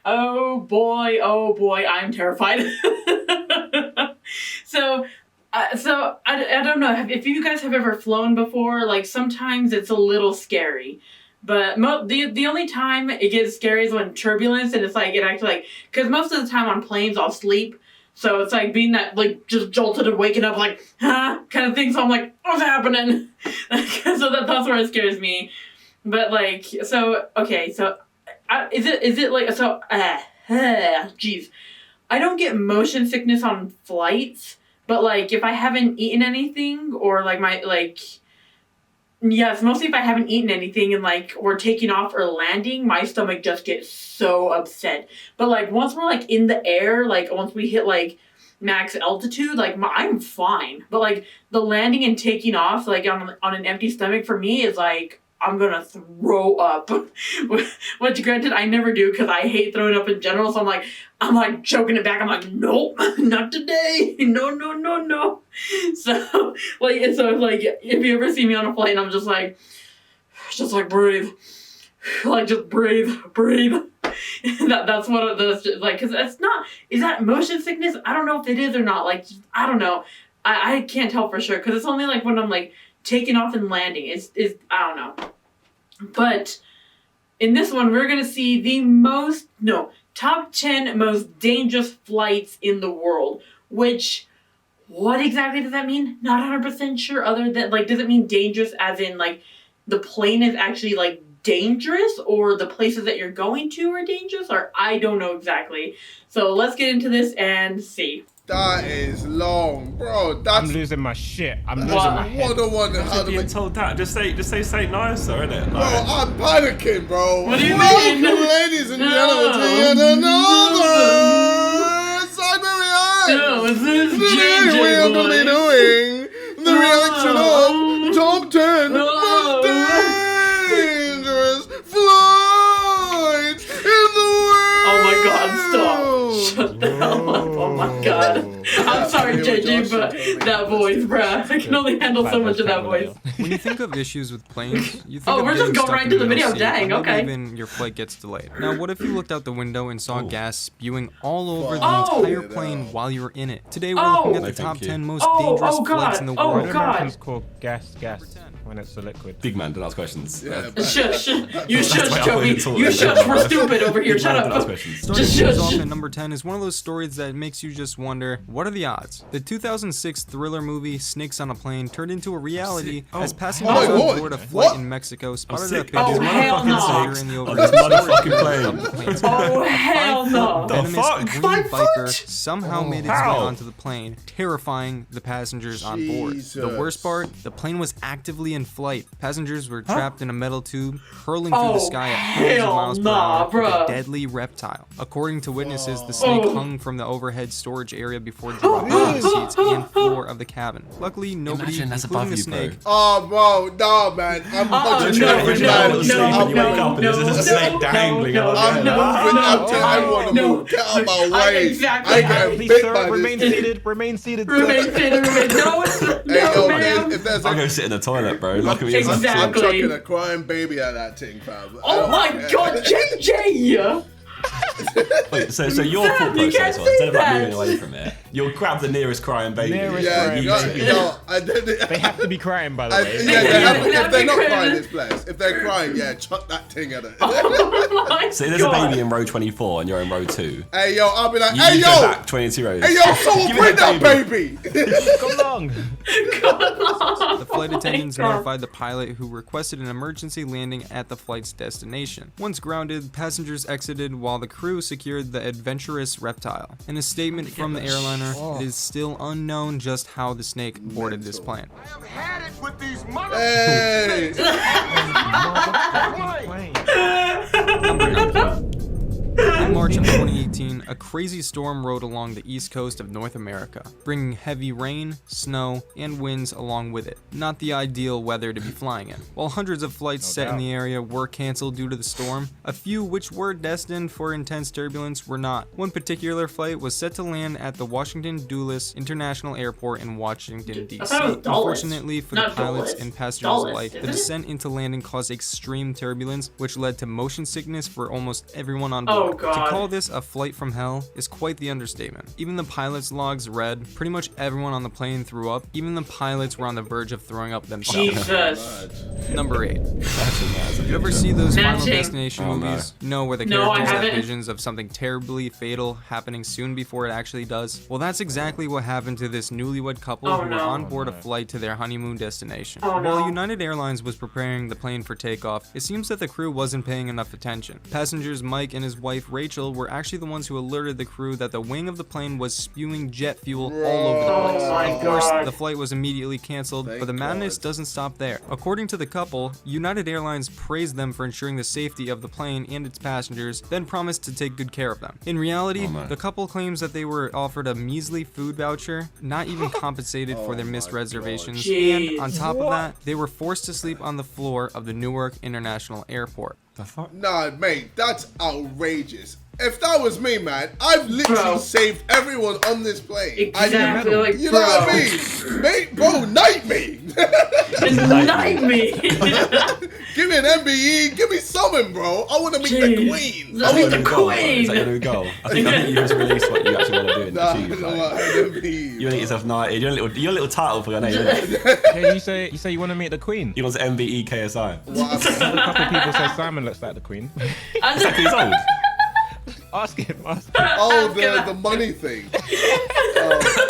Oh boy, I'm terrified. So I don't know if you guys have ever flown before. Like sometimes it's a little scary, but the only time it gets scary is when turbulence, and it's like it actually like because most of the time on planes I'll sleep, so it's like being that like just jolted and waking up like huh kind of thing. So I'm like, what's happening? So that's where it scares me. But like so okay so. Is it like so? Jeez, I don't get motion sickness on flights, but like if I haven't eaten anything or like yes, mostly if I haven't eaten anything and like we're taking off or landing, my stomach just gets so upset. But like once we're like in the air, like once we hit like max altitude, like I'm fine. But like the landing and taking off, like on an empty stomach for me is like. I'm gonna throw up, which granted I never do because I hate throwing up in general. So I'm like choking it back. I'm like, nope, not today. No. So if you ever see me on a plane, I'm just like breathe, like just breathe. That's what it is. Like, cause it's not. Is that motion sickness? I don't know if it is or not. Like, I don't know. I can't tell for sure because it's only like when I'm like. Taking off and landing is I don't know. But in this one, we're going to see the top 10 most dangerous flights in the world. Which, what exactly does that mean? Not 100% sure other than, like, does it mean dangerous as in, like, the plane is actually, like, dangerous? Or the places that you're going to are dangerous? Or I don't know exactly. So let's get into this and see. That is long, bro. I'm losing my shit. I'm losing my head. What a wonder how to being told that. Just say Saint nicer, innit? Bro, I'm panicking, bro. What do you Welcome, mean? ladies and gentlemen, to yet another Siberian. No, this is Today we are going to be doing the reaction of top 10 most dangerous flights in the world. Oh my god, stop. Shut the hell up. Oh my god. I'm sorry, JJ, but that voice, bruh. I can only handle so much of that voice. When you think of issues with planes, you think Oh, of we're just getting going stuck right in to the middle video. seat, Dang, or maybe okay. even your flight gets delayed. Now, what if you looked out the window and saw gas spewing all over the Oh. entire plane while you were in it? Today, we're looking at the top 10 most dangerous flights in the Oh, world. God. Americans call gas when it's a liquid. Big man, don't ask questions. Yeah, Shush. You That's shush, why I Toby. wanted to You talk shush. about We're that. stupid over here. Big Shut man, don't ask up. questions. Starting Just things shush. off at number 10 is one of those stories that makes you just wonder, what are the odds? The 2006 thriller movie Snakes on a Plane turned into a reality as passengers Oh, on boy. board a flight What? in Mexico spotted a sick. picture Oh, of hell a no. passenger in the Oh, overhead this storage motherfucking area plane. of the plane's Oh, cabin. hell no. The Venomous fuck? green 5 viper foot? somehow made its way How? onto the plane, terrifying the passengers on board. The Jesus. worst part, the plane was actively in flight. Passengers were trapped in a metal tube, hurling through the sky at hundreds of hell miles per nah, hour with a bruh. deadly reptile. According to witnesses, the snake Oh. hung from the overhead storage area before dropping on the seats and floor of the cabin. Luckily, nobody, Imagine that's including above the you, bro. snake, Oh, bro, no, man. I'm fucking no, moving, no, man. no, Sleep and you no, wake up and there's a snake dangling above I'm your head. moving up to everyone to no. move. Get out of my way. Exactly. I ain't getting Please, bit sir, by remain this. seated. Remain seated. Remain seated. No, Hey, yo, ma'am. if there's I'll go a... sit in the toilet, bro. Look at me. as a- Exactly. I'm chucking a crying baby at that thing, fam. Oh my god, JJ! Wait, so your Fam, thought you can't process was say instead of like that. moving away from it, you'll grab the nearest crying baby. Nearest Yeah, crying yo, baby. yo, They have to be crying, by the I, way. yeah, they have, They have if they're to not cry. crying, it's blessed. If they're crying, yeah, chuck that thing at it. Oh my So there's a god. baby in row 24 and you're in row 2. Hey, yo, I'll be like, You hey, go yo! back 22 rows. Hey, yo, someone Give me bring that that baby! Come along. the flight attendants God. notified the pilot, who requested an emergency landing at the flight's destination. Once grounded, passengers exited while the crew secured the adventurous reptile. In a statement from the airliner, it is still unknown just how the snake boarded this plane. Hey! Number 9. In March of 2018, 2014, a crazy storm rode along the east coast of North America, bringing heavy rain, snow, and winds along with it. Not the ideal weather to be flying in. While hundreds of flights set in the area were canceled due to the storm, a few which were destined for intense turbulence were not. One particular flight was set to land at the Washington Dulles International Airport in Washington, D.C. Unfortunately for the pilots and passengers alike, the descent into landing caused extreme turbulence, which led to motion sickness for almost everyone on board. Oh, God. To call this a flight from hell is quite the understatement. Even the pilot's logs read, pretty much everyone on the plane threw up. Even the pilots were on the verge of throwing up themselves. Jesus. Number 8. That's You ever see those Final Matching. Destination Oh, no. movies? No, where the No, I characters have haven't. visions of something terribly fatal happening soon before it actually does? Well, that's exactly what happened to this newlywed couple Oh, who were no. on board a flight to their honeymoon destination. Oh, no. While United Airlines was preparing the plane for takeoff, it seems that the crew wasn't paying enough attention. Passengers Mike and his wife Rachel were actually the ones who alerted the crew that the wing of the plane was spewing jet fuel all over the place. Oh my Of course, God. the flight was immediately canceled, but the madness doesn't stop there. According to the couple, United Airlines praised them for ensuring the safety of the plane and its passengers, then promised to take good care of them. In reality, no. the couple claims that they were offered a measly food voucher, not even compensated for their missed reservations, and Jeez. on top of that, they were forced to sleep on the floor of the Newark International Airport. the fuck? Nah, mate, that's outrageous. If that was me, man, I've literally Bro. saved everyone on this plane. Exactly, like, You know bro. what I mean? Mate, bro, knight me. Just knight me. Give me an MBE. Give me something, bro. I want to meet the Jeez. queen. Let I me want the to queen. Is that your new goal? I think you just released what you actually want to do in Nah, the achieve. no, Like, an MBE. you want to get yourself knighted. You're a little title for your name, isn't it? Yeah, you say you want to meet the Queen. You want to MBE KSI. What happened? A couple of people say Simon looks like the Queen. Exactly his old. Ask him. Ask him. Oh, the money thing.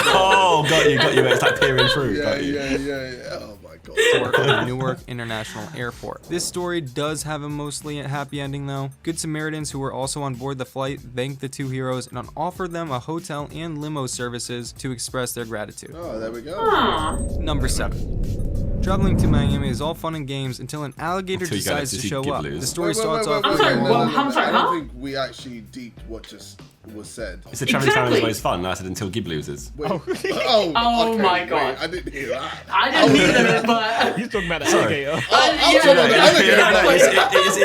Oh, got you. It's like peering through. Yeah, got you. yeah. Oh my god. Airport of the Newark International Airport. This story does have a mostly happy ending though. Good Samaritans who were also on board the flight thanked the two heroes and offered them a hotel and limo services to express their gratitude. Oh, there we go. Aw. Number 7. Traveling to Miami is all fun and games until an alligator Until you go decides to to see show up. Giblus. The story Wait, starts off I'm pretty sorry, normal. I'm sorry, I don't huh? think we actually deeped what just was said. It's a traveling family is Exactly. always fun. And I said until Gib loses. Wait. Oh. Oh okay, my wait, God. I didn't hear that. I didn't either, but He's talking about the Sorry. alligator. I'm yeah, talking about the yeah, alligator. yeah, Like,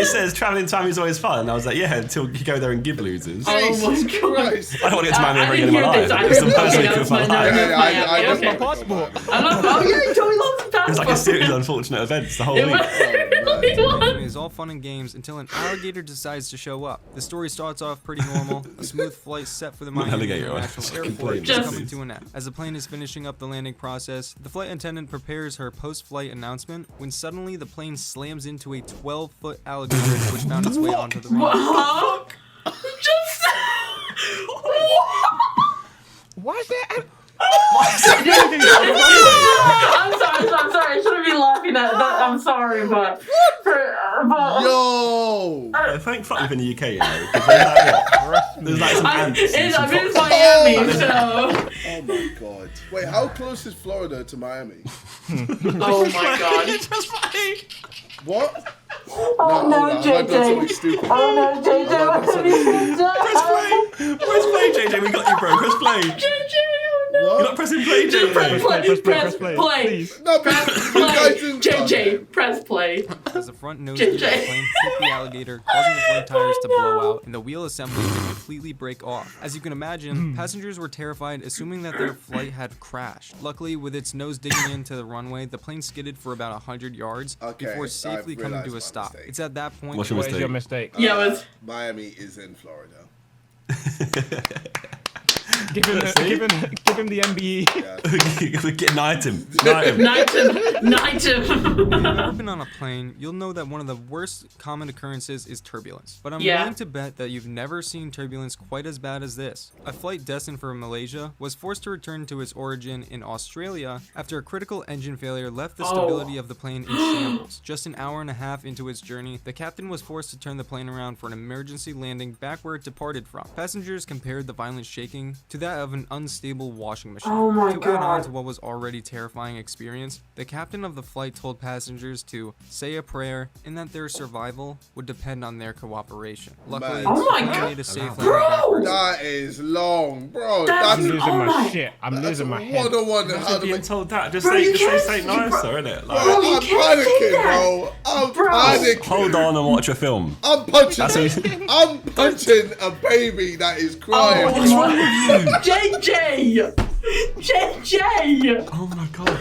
It says traveling time is always fun. And I was like, yeah, until you go there and Gib loses. Oh my Jesus God. Christ. I don't want to get to Miami I ever didn't again in my hear this. life. I It's the heard- first okay, week that of was my my life. nerve. I Okay. don't Passport. I love. Oh yeah, he totally loves his passport. It was like a series of unfortunate events the whole It week. was. It really was. Miami is all fun and games until an alligator decides to show up. The story starts off pretty normal. A smooth flight set for the Miami alligator, International just Airport complain. is Just- coming to an end. As the plane is finishing up the landing process, the flight attendant prepares her post-flight announcement when suddenly the plane slams into a 12-foot alligator which found its way onto the runway. Huh? Just. Why is there? I'm sorry. I shouldn't be laughing at that. I'm sorry, but Yo. Yeah, thank fuck you've in the UK, you know. 'Cause there's like, what? There's like some I'm ants and some in foxes. Miami, so. Oh my god. Wait, how close is Florida to Miami? Oh my God. It's just funny. What? Oh no, I've done something stupid. Oh no, JJ, what have you done? Press play, JJ. We got you, bro. Press play. JJ, oh no. You're not pressing play, Just press JJ. play, Press play, please. No, but Press you guys play. didn't. JJ, press play. As the front nose of the plane hit the alligator, causing the front tires to blow out and the wheel assembly to completely break off. As you can imagine, passengers were terrified, assuming that their flight had crashed. Luckily, with its nose digging into the runway, the plane skidded for about 100 yards Okay, before safely I've coming realized to my a stop. mistake. It's at that point What's your What is your mistake? Yeah, it was. Miami is in Florida. Give him the MBE. Get knight him. Knight him. Knight him. If you've ever been on a plane, you'll know that one of the worst common occurrences is turbulence. But I'm Yeah. willing to bet that you've never seen turbulence quite as bad as this. A flight destined for Malaysia was forced to return to its origin in Australia after a critical engine failure left the stability of the plane in shambles. Just an hour and a half into its journey, the captain was forced to turn the plane around for an emergency landing back where it departed from. Passengers compared the violent shaking to that of an unstable washing machine. Oh my to add on God. to what was already terrifying experience, the captain of the flight told passengers to say a prayer and that their survival would depend on their cooperation. Luckily, Man. Oh my the plane God. made a safe landing Bro! backwards. That is long, bro. That's- I'm losing Oh my my- shit. I'm that's losing my head. what I wonder how Imagine to being make. told that. Just Bro, say, you just can't say say- nicer, bro. innit? Bro, Like, you I'm can't say panicking, that. bro. I'm Bro. panicking. hold on and watch a film. I'm punching. That's what I'm punching a baby that is crying. Oh, What's wrong with you? JJ! JJ! Oh my god.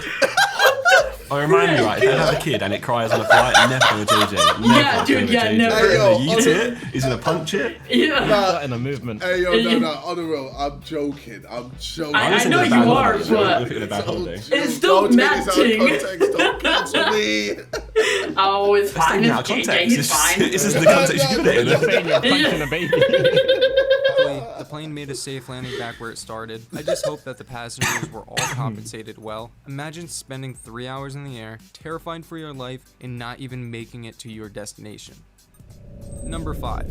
I remind you, right, if you have a kid and it cries on a flight, never with JJ. Never Yeah, dude, with yeah, JJ. never. Hey, yo, He's gonna yeet it, he's gonna punch it. Yeah. Nah, In a movement. hey, yo, no, on the real, I'm joking. I'm joking. I Listen know to the you bad are, holiday, but- look at the bad holiday. It's still Don't take this out of matching. context. Don't cancel me. Oh, it's fine. Taken It's out of JJ. context. He's It's fine. This is the context you put it You're in. saying you're punching a baby. Luckily, the plane made a safe landing back where it started. I just hope that the passengers were all compensated well. Imagine spending 3 hours in the air, terrified for your life, and not even making it to your destination. Number 5.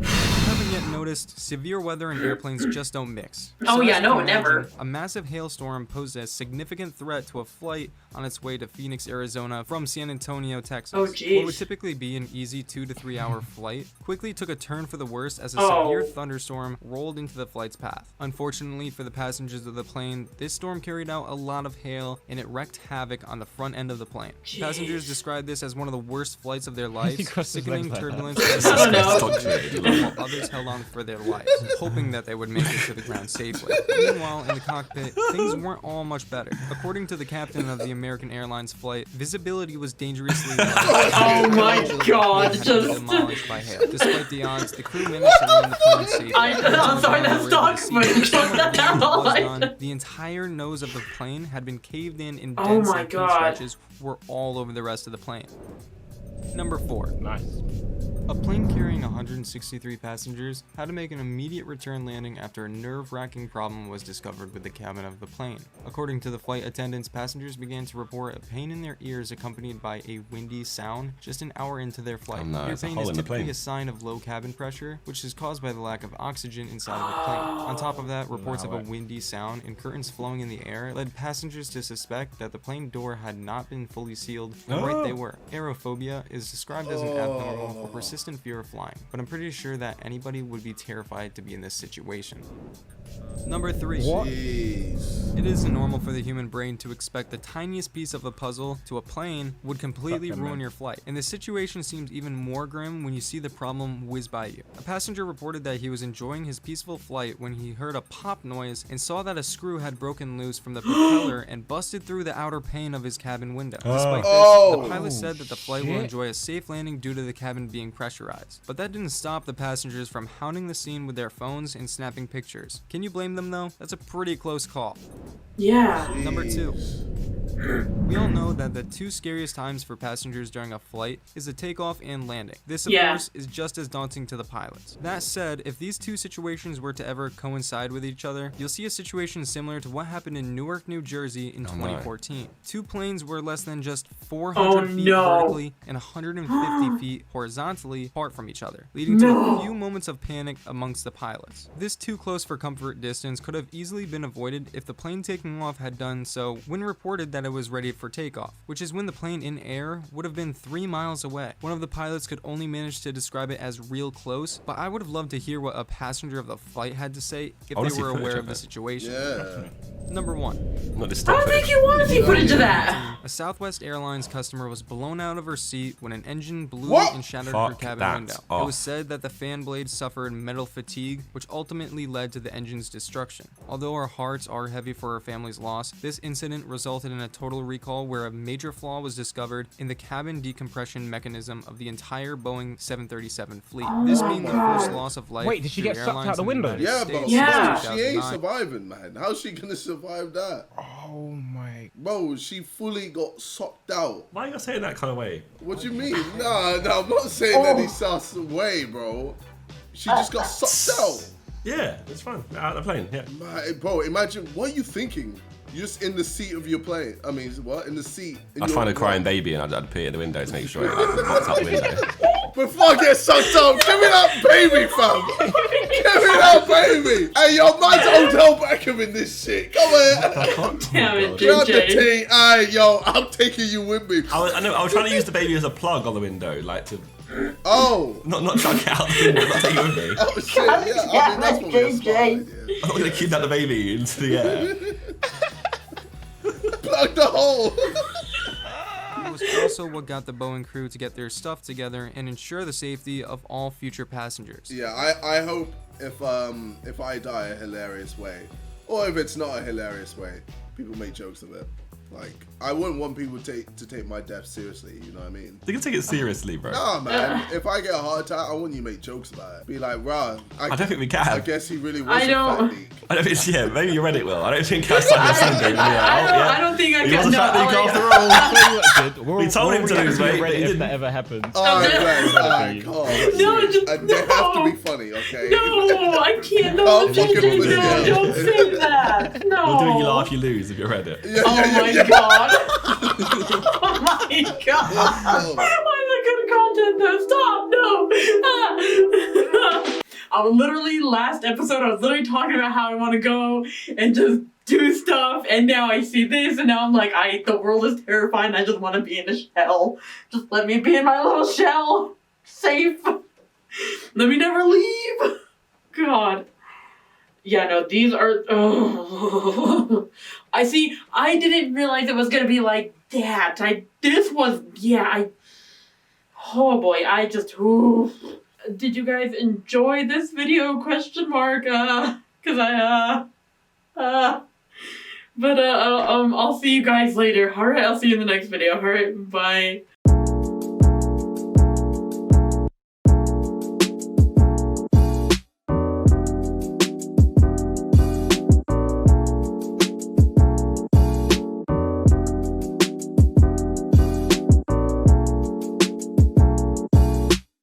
Haven't yet noticed, severe weather and airplanes just don't mix. Oh, yeah, as no, you can never. imagine, a massive hailstorm posed a significant threat to a flight on its way to Phoenix, Arizona from San Antonio, Texas. Oh, What jeez. would typically be an easy 2 to 3 hour flight quickly took a turn for the worse as a Oh. severe thunderstorm rolled into the flight's path. Unfortunately for the passengers of the plane, this storm carried out a lot of hail and it wreaked havoc on the front end of the plane. Jeez. Passengers described this as one of the worst flights of their lives, He crossed his legs sickening like that. turbulence I don't know. while others held on for their lives, hoping that they would make it to the ground safely. Meanwhile, in the cockpit, things weren't all much better. According to the captain of the American Airlines flight, visibility was dangerously low. Oh my God, Had been just- demolished by hail. Despite the odds, the crew managed to land the plane safely. I'm sorry, that's stock footage. Shut that down. Was done, the entire nose of the plane had been caved in and Oh dents my and pin God. scratches were all over the rest of the plane. Number 4. Nice. A plane carrying 163 passengers had to make an immediate return landing after a nerve-wracking problem was discovered with the cabin of the plane. According to the flight attendants, passengers began to report a pain in their ears accompanied by a windy sound just an hour into their flight. Oh no, Ear it's a pain hole is in the typically plane. a sign of low cabin pressure, which is caused by the lack of oxygen inside of the plane. On top of that, reports of a windy sound and curtains flowing in the air led passengers to suspect that the plane door had not been fully sealed, and right they were. Aerophobia is described as an abnormal or persistent fear of flying, but I'm pretty sure that anybody would be terrified to be in this situation. Number 3. What? Jeez. It is normal for the human brain to expect the tiniest piece of a puzzle to a plane would completely Fuck them, ruin man. your flight. And the situation seems even more grim when you see the problem whiz by you. A passenger reported that he was enjoying his peaceful flight when he heard a pop noise and saw that a screw had broken loose from the propeller and busted through the outer pane of his cabin window. Despite this, Oh. the pilot said that the flight will shit. enjoy a safe landing due to the cabin being pressurized. But that didn't stop the passengers from hounding the scene with their phones and snapping pictures. Can you blame them though? That's a pretty close call. Yeah. Number 2. We all know that the 2 scariest times for passengers during a flight is the takeoff and landing. This, of Yeah. course, is just as daunting to the pilots. That said, if these 2 situations were to ever coincide with each other, you'll see a situation similar to what happened in Newark, New Jersey in 2014. 2 planes were less than just 400 feet no. vertically and 150 feet horizontally apart from each other, leading to a few moments of panic amongst the pilots. This too close for comfort distance could have easily been avoided if the plane taking off had done so when reported that it was ready for takeoff, which is when the plane in air would have been 3 miles away. One of the pilots could only manage to describe it as real close, but I would have loved to hear what a passenger of the flight had to say if wanna they see were footage aware of of the it. situation. Yeah. Number 1. Not this I don't stuff. think you want to see footage of that. A Southwest Airlines customer was blown out of her seat when an engine blew What? and shattered her Fuck cabin that window. It off. was said that the fan blade suffered metal fatigue, which ultimately led to the engine's destruction. Although our hearts are heavy for her family's loss, this incident resulted in a total recall where a major flaw was discovered in the cabin decompression mechanism of the entire Boeing 737 fleet. This being the first loss of life. Wait, did she to get sucked airlines out the in window? United Yeah, States but Yeah. since she ain't 2009. surviving, man. How's she gonna survive that? Oh my. Bro, she fully got sucked out. Why are you saying that kind of way? What do you mean? Nah, I'm not saying any sus way, bro. She just got sucked out. Yeah, it's fine. Out of the plane, yeah. Man, bro, imagine, what are you thinking? You're just in the seat of your plane. I mean, what? In the seat. I'd find a crying baby and I'd peer at the window to make sure it like, pops out the window. Before I get sucked up, give me that baby, fam. Give me Oh, baby! Hey, yo, man's Odell Beckham in this shit. Come on. Damn it, Grab the JJ. thing. Hey, yo, I'm taking you with me. I was trying to use the baby as a plug on the window, like to Oh. not chuck it out the window, not take it with me. Oh, shit. Yeah, I mean, that's probably a smart idea. I'm not gonna kidnap the baby into the air. Plug the hole. It was also what got the Boeing crew to get their stuff together and ensure the safety of all future passengers. Yeah, I hope if I die a hilarious way, or if it's not a hilarious way, people make jokes of it. Like, I wouldn't want people to take my death seriously, you know what I mean? You can take it seriously, bro. Nah, man. If I get a heart attack, I want you to make jokes about it. Be like, rah. I don't think we can. I guess he really was I a don't- fat leak. I don't think, yeah, maybe your Reddit will. I don't think that's like Sunday. I don't think I He can. wasn't No, fat leak oh, after yeah. all. Tell you what, kid, we'll- We told him we'll to react lose your weight, but Reddit he if didn't. that ever happens. Alright, Okay. guys. Alright, calm. No, just They have to no. be funny, okay? No, I can't. No, Can't fucking JJ, believe no, it. don't say that. No. We'll do you laugh, you lose if you're Reddit. Yeah, Oh yeah, my yeah. god. Oh my god. Oh. Why is that good content though? Stop. No. I was literally, last episode, I was literally talking about how I want to go and just do stuff, and now I see this, and now I'm like, the world is terrifying, I just want to be in a shell. Just let me be in my little shell. Safe. Let me never leave. God. Yeah, no, these are... I see, I didn't realize it was going to be like that. Oh boy, I just... Ooh. Did you guys enjoy this video? Question mark. But I'll see you guys later. Alright, I'll see you in the next video. Alright, bye.